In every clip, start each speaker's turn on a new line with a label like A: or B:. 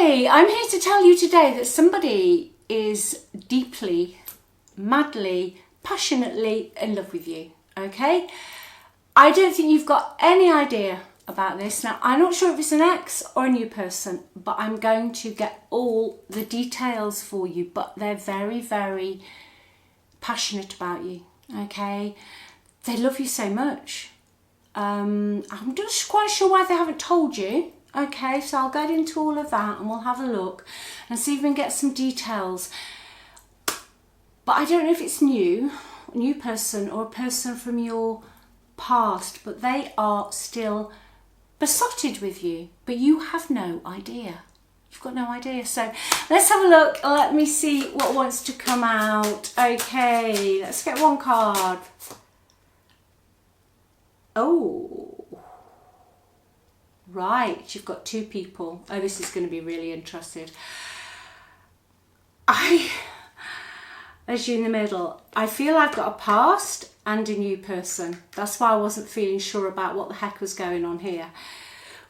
A: Okay, I'm here to tell you today that somebody is deeply, madly, passionately in love with you, okay? I don't think you've got any idea about this. Now, I'm not sure if it's an ex or a new person, but I'm going to get all the details for you, but they're very, very passionate about you, okay? They love you so much. I'm just quite sure why they haven't told you. Okay, so I'll get into all of that and we'll have a look and see if we can get some details. But I don't know if it's a new person or a person from your past, but they are still besotted with you, but you have no idea. You've got no idea. So let's have a look. Let me see what wants to come out. Okay, let's get one card. Oh. Right, you've got two people. Oh, this is going to be really interesting. As you in the middle, I feel I've got a past and a new person. That's why I wasn't feeling sure about what the heck was going on here.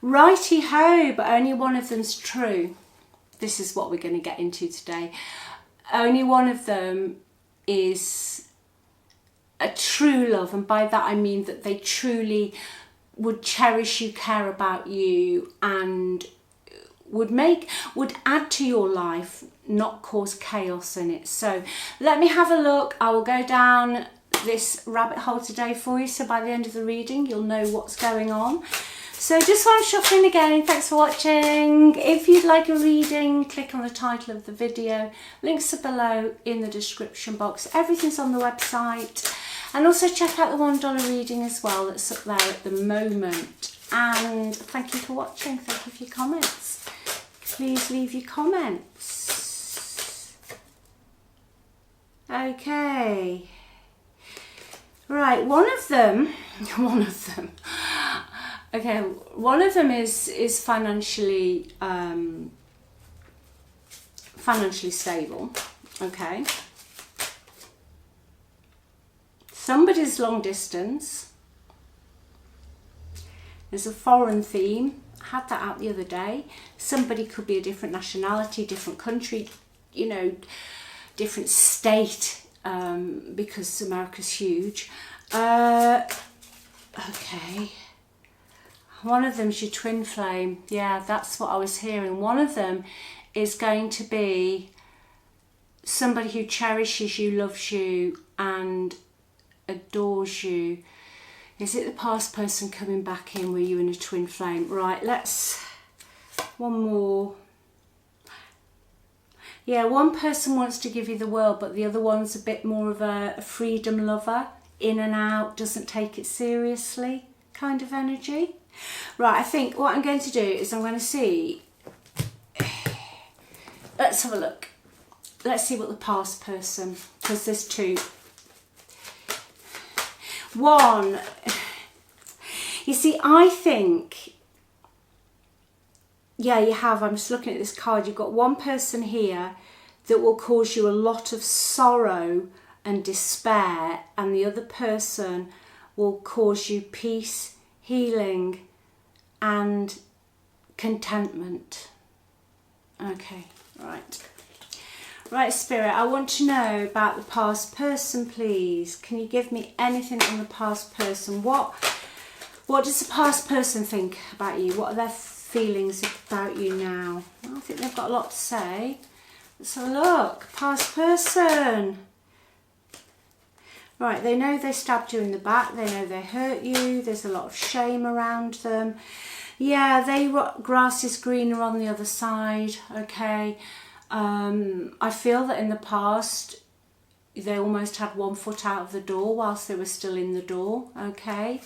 A: Righty-ho, but only one of them's true. This is what we're going to get into today. Only one of them is a true love, and by that I mean that they truly would cherish you, care about you, and would add to your life, not cause chaos in it. So let me have a look. I will go down this rabbit hole today for you, so by the end of the reading you'll know what's going on. So just while I'm shuffling again, thanks for watching. If you'd like a reading, click on the title of the video. Links are below in the description box. Everything's on the website. And also check out the $1 reading as well, that's up there at the moment. And thank you for watching. Thank you for your comments. Please leave your comments. Okay. Right, one of them is financially stable, okay. Somebody's long distance. There's a foreign theme. I had that out the other day. Somebody could be a different nationality, different country, you know, different state, because America's huge. Okay. One of them's your twin flame. Yeah, that's what I was hearing. One of them is going to be somebody who cherishes you, loves you, and adores you. Is it the past person coming back in with you in a twin flame? Right, let's one more. Yeah, one person wants to give you the world, but the other one's a bit more of a freedom lover, in and out, doesn't take it seriously kind of energy. Right, I think what I'm going to do is I'm going to see, let's have a look. Let's see what the past person, because there's two. One, you see, I think, yeah, you have. I'm just looking at this card. You've got one person here that will cause you a lot of sorrow and despair, and the other person will cause you peace, healing, and contentment. Okay, right. Right, Spirit, I want to know about the past person, please. Can you give me anything on the past person? What does the past person think about you? What are their feelings about you now? I think they've got a lot to say. Let's have a look. Past person. Right, they know they stabbed you in the back. They know they hurt you. There's a lot of shame around them. Yeah, grass is greener on the other side, okay. I feel that in the past they almost had one foot out of the door whilst they were still in the door, okay.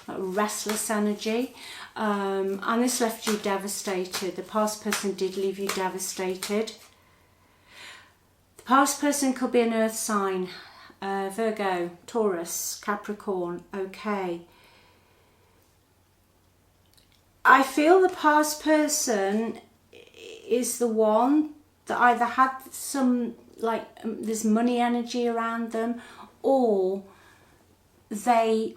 A: Like restless energy, and this left you devastated. The past person did leave you devastated. The past person could be an earth sign, Virgo, Taurus, Capricorn, okay. I feel the past person is the one that either had some, like, there's money energy around them, or they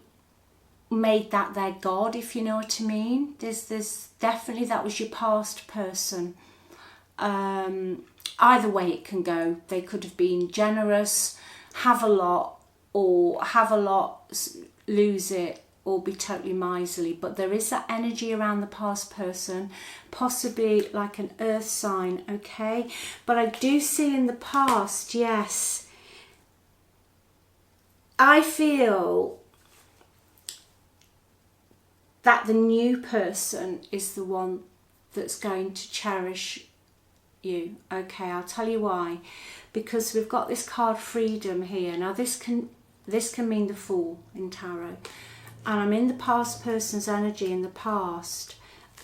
A: made that their god, if you know what I mean. There's definitely, that was your past person. Either way it can go. They could have been generous, have a lot, or have a lot, lose it, or be totally miserly. But there is that energy around the past person, possibly like an earth sign, okay? But I do see in the past, yes, I feel that the new person is the one that's going to cherish you. Okay, I'll tell you why. Because we've got this card freedom here. Now this can mean the Fool in tarot. And I'm in the past person's energy in the past,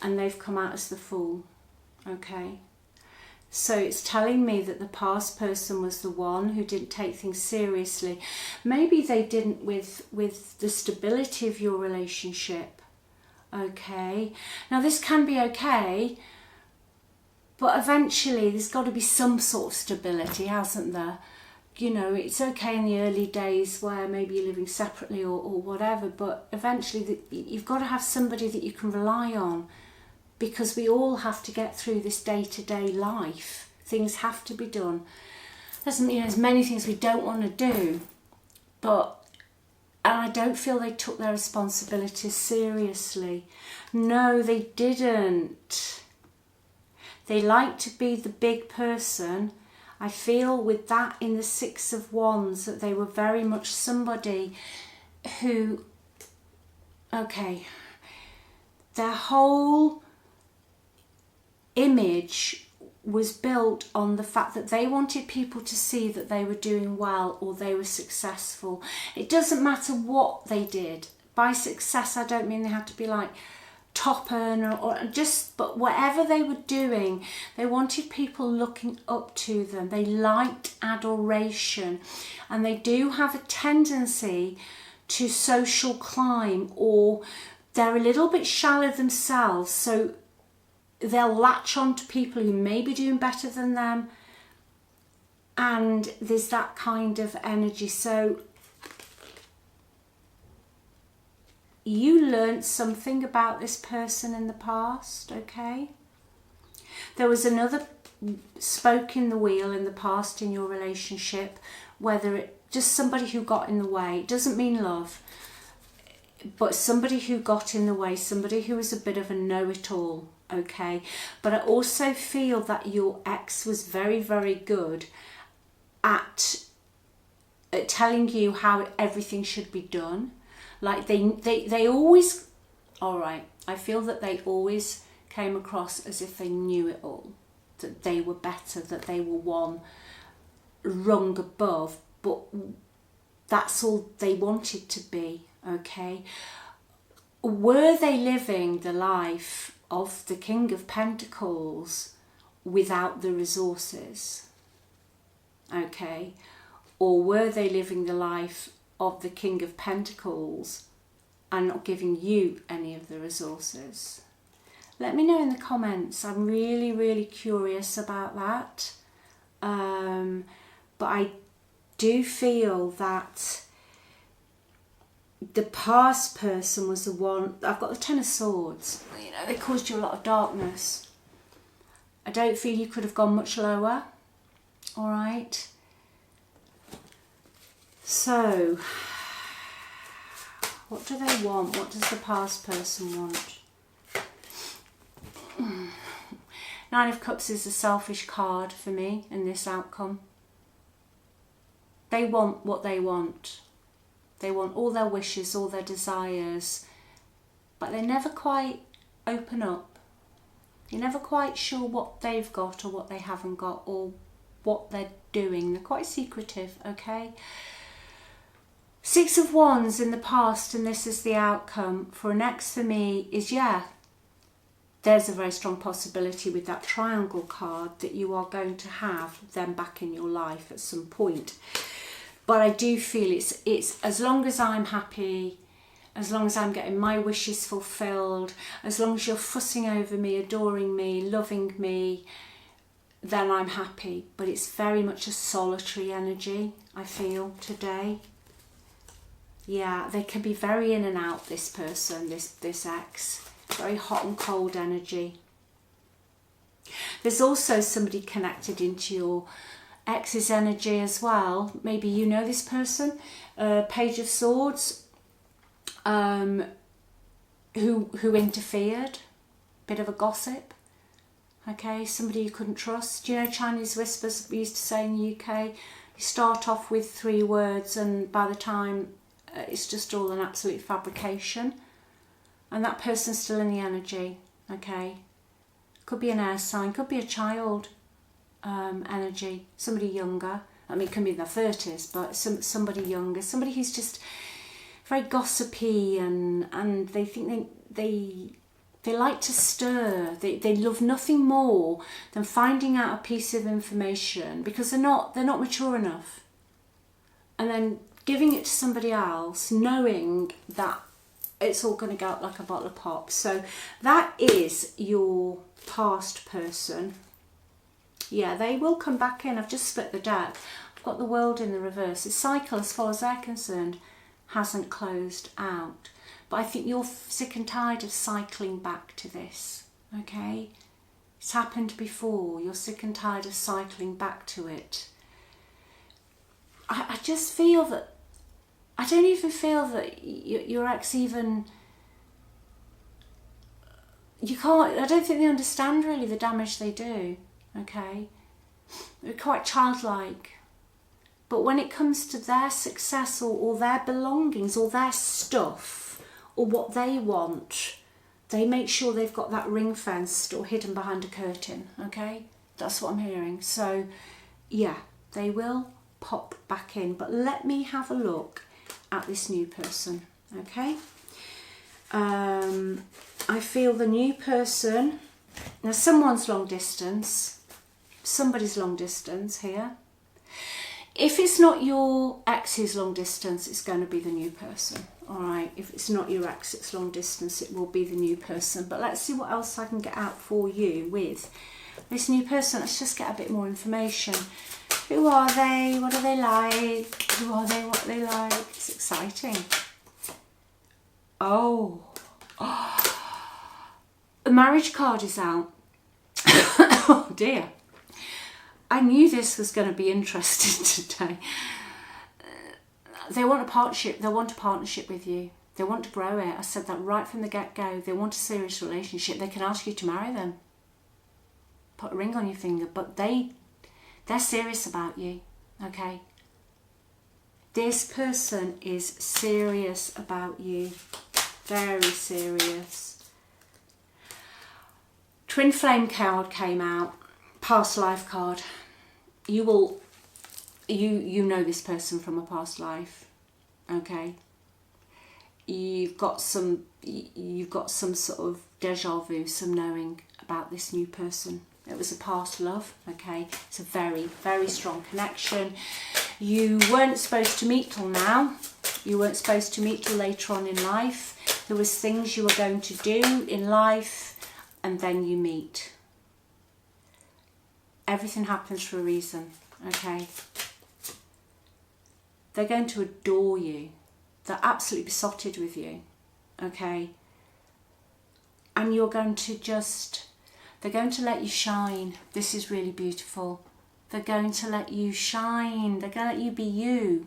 A: and they've come out as the Fool. Okay. So it's telling me that the past person was the one who didn't take things seriously. Maybe they didn't with the stability of your relationship. Okay. Now this can be okay, but eventually there's got to be some sort of stability, hasn't there? You know, it's okay in the early days where maybe you're living separately or whatever, but eventually you've got to have somebody that you can rely on, because we all have to get through this day-to-day life. Things have to be done. Doesn't mean there's many things we don't want to do, and I don't feel they took their responsibilities seriously. No, they didn't. They like to be the big person. I feel with that in the Six of Wands that they were very much somebody who, okay, their whole image was built on the fact that they wanted people to see that they were doing well or they were successful. It doesn't matter what they did. By success, I don't mean they had to be like top earner or just, but whatever they were doing, they wanted people looking up to them. They liked adoration, and they do have a tendency to social climb, or they're a little bit shallow themselves, so they'll latch on to people who may be doing better than them, and there's that kind of energy. So you learned something about this person in the past, okay? There was another spoke in the wheel in the past in your relationship, whether it just somebody who got in the way. It doesn't mean love, but somebody who got in the way, somebody who was a bit of a know-it-all, okay? But I also feel that your ex was very, very good at telling you how everything should be done. Like they always, all right, I feel that they always came across as if they knew it all, that they were better, that they were one rung above, but that's all they wanted to be, okay? Were they living the life of the King of Pentacles without the resources, okay? Or were they living the life of the King of Pentacles and not giving you any of the resources? Let me know in the comments. I'm really, really curious about that. But I do feel that the past person was the one. I've got the Ten of Swords. You know, they caused you a lot of darkness. I don't feel you could have gone much lower. All right. So, what do they want? What does the past person want? Nine of Cups is a selfish card for me in this outcome. They want what they want. They want all their wishes, all their desires, but they never quite open up. You're never quite sure what they've got or what they haven't got or what they're doing. They're quite secretive, okay? Six of Wands in the past, and this is the outcome for an ex for me, is there's a very strong possibility with that triangle card that you are going to have them back in your life at some point. But I do feel it's as long as I'm happy, as long as I'm getting my wishes fulfilled, as long as you're fussing over me, adoring me, loving me, then I'm happy. But it's very much a solitary energy, I feel, today. Yeah, they can be very in and out, this person, this ex. Very hot and cold energy. There's also somebody connected into your ex's energy as well. Maybe you know this person, Page of Swords, who interfered, bit of a gossip. Okay, somebody you couldn't trust. You know, Chinese whispers, we used to say in the UK, you start off with 3 words and by the time it's just all an absolute fabrication. And that person's still in the energy, okay? Could be an air sign, could be a child energy, somebody younger. I mean, it can be in their 30s, but somebody younger, somebody who's just very gossipy and they think they like to stir. They love nothing more than finding out a piece of information because they're not mature enough, and then giving it to somebody else, knowing that it's all going to go up like a bottle of pop. So that is your past person. Yeah, they will come back in. I've just split the deck. I've got the World in the reverse. The cycle, as far as they're concerned, hasn't closed out. But I think you're sick and tired of cycling back to this, okay? It's happened before. You're sick and tired of cycling back to it. I just feel that, I don't even feel that your ex even, you can't, I don't think they understand really the damage they do, okay? They're quite childlike. But when it comes to their success or their belongings or their stuff, or what they want, they make sure they've got that ring fenced or hidden behind a curtain, okay? That's what I'm hearing. So, yeah, they will pop back in. But let me have a look at this new person, okay? I feel the new person, now someone's long distance, somebody's long distance here. If it's not your ex who's long distance, it's going to be the new person. All right, if it's not your ex, it's long distance, it will be the new person. But let's see what else I can get out for you with this new person. Let's just get a bit more information. Who are they? What are they like? Who are they? What are they like? It's exciting. Oh, the marriage card is out. Oh dear. I knew this was going to be interesting today. They want a partnership. They want a partnership with you. They want to grow it. I said that right from the get-go. They want a serious relationship. They can ask you to marry them. Put a ring on your finger. But they're serious about you. Okay? This person is serious about you. Very serious. Twin Flame card came out. Past life card. You know this person from a past life, okay? You've got some sort of deja vu, some knowing about this new person. It was a past love, okay? It's a very, very strong connection. You weren't supposed to meet till now. You weren't supposed to meet till later on in life. There was things you were going to do in life, and then you meet. Everything happens for a reason, okay? They're going to adore you. They're absolutely besotted with you, okay? And you're going to they're going to let you shine. This is really beautiful. They're going to let you shine. They're going to let you be you.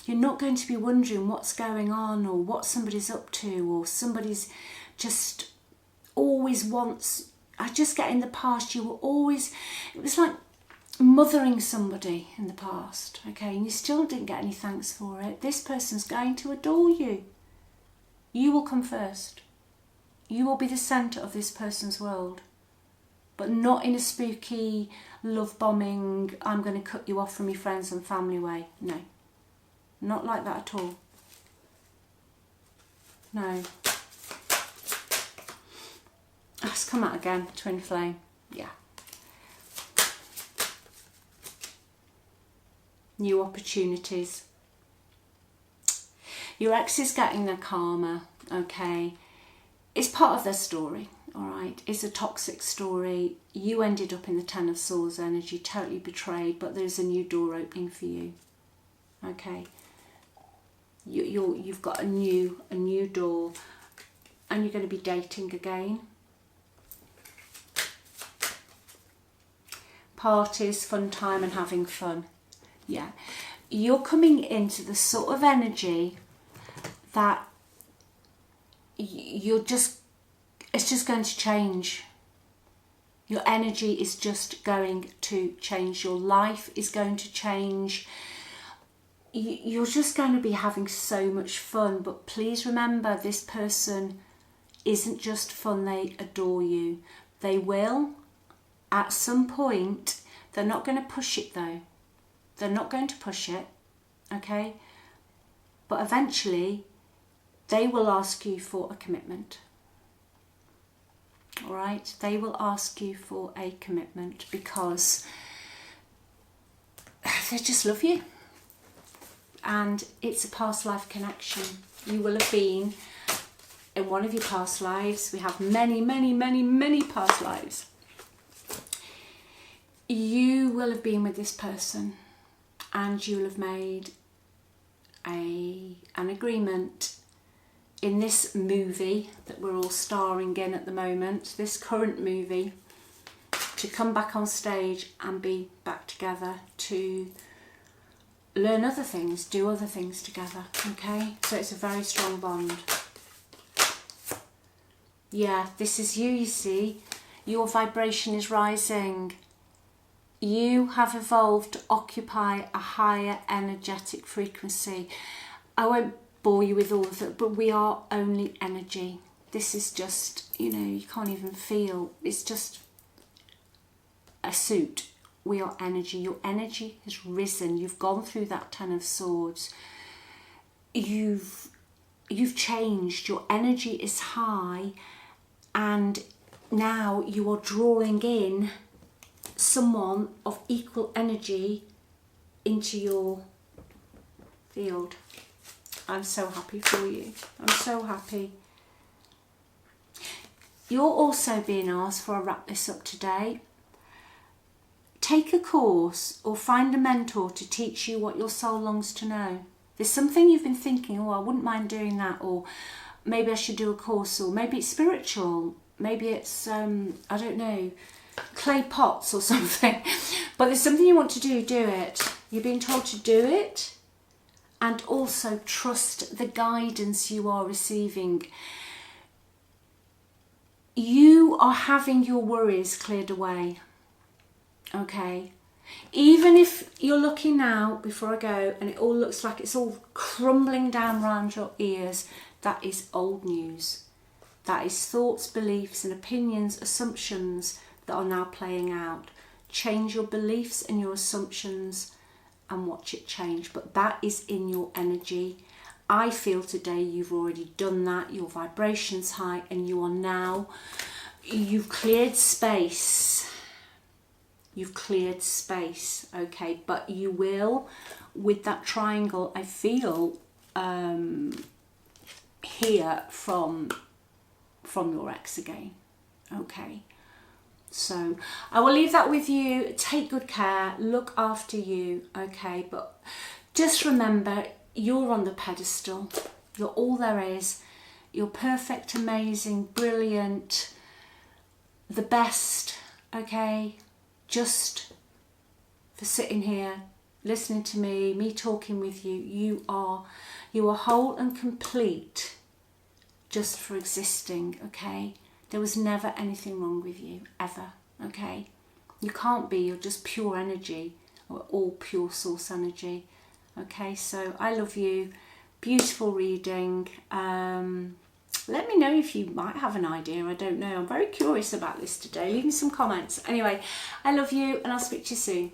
A: You're not going to be wondering what's going on or what somebody's up to, or somebody's just always wants. I just get in the past, you were always, it was like mothering somebody in the past, okay, and you still didn't get any thanks for it. This person's going to adore you. You will come first. You will be the centre of this person's world, but not in a spooky, love bombing, I'm going to cut you off from your friends and family way. No, not like that at all. No. Let's come out again, Twin Flame. Yeah. New opportunities. Your ex is getting their karma, okay? It's part of their story, all right? It's a toxic story. You ended up in the Ten of Swords energy, totally betrayed, but there's a new door opening for you, okay? You've got a new door, and you're going to be dating again. parties, fun time and having fun. Yeah, you're coming into the sort of energy that it's just going to change. Your energy is just going to change. Your life is going to change. You're just going to be having so much fun. But please remember, this person isn't just fun. They adore you. They will, at some point, they're not going to push it though. They're not going to push it, okay? But eventually, they will ask you for a commitment. All right? They will ask you for a commitment because they just love you. And it's a past life connection. You will have been in one of your past lives. We have many, many, many, many past lives. You will have been with this person and you will have made an agreement in this movie that we're all starring in at the moment, this current movie, to come back on stage and be back together to learn other things, do other things together, okay? So it's a very strong bond. Yeah, this is you see. Your vibration is rising. You have evolved to occupy a higher energetic frequency. I won't bore you with all of it, but we are only energy. This is just, you can't even feel. It's just a suit. We are energy. Your energy has risen. You've gone through that 10 of Swords. You've changed. Your energy is high, and now you are drawing in someone of equal energy into your field. I'm so happy for you. I'm so happy. You're also being asked, before I wrap this up today, take a course or find a mentor to teach you what your soul longs to know. There's something you've been thinking, oh, I wouldn't mind doing that, or maybe I should do a course, or maybe it's spiritual, maybe it's, I don't know, clay pots or something. But there's something you want to do it. You're being told to do it. And also trust the guidance you are receiving. You are having your worries cleared away. Okay? Even if you're looking now, before I go, and it all looks like it's all crumbling down around your ears, that is old news. That is thoughts, beliefs and opinions, assumptions that are now playing out. Change your beliefs and your assumptions and watch it change. But that is in your energy. I feel today you've already done that. Your vibration's high and you are now, you've cleared space. You've cleared space, okay? But you will, with that triangle, I feel, hear from your ex again, okay? So I will leave that with you. Take good care, look after you, okay? But just remember, you're on the pedestal. You're all there is. You're perfect, amazing, brilliant, the best, okay? Just for sitting here, listening to me talking with you, you are whole and complete just for existing, okay? There was never anything wrong with you, ever, okay? You can't be, you're just pure energy, or all pure source energy, okay? So I love you, beautiful reading. Let me know if you might have an idea, I don't know. I'm very curious about this today. Leave me some comments. Anyway, I love you and I'll speak to you soon.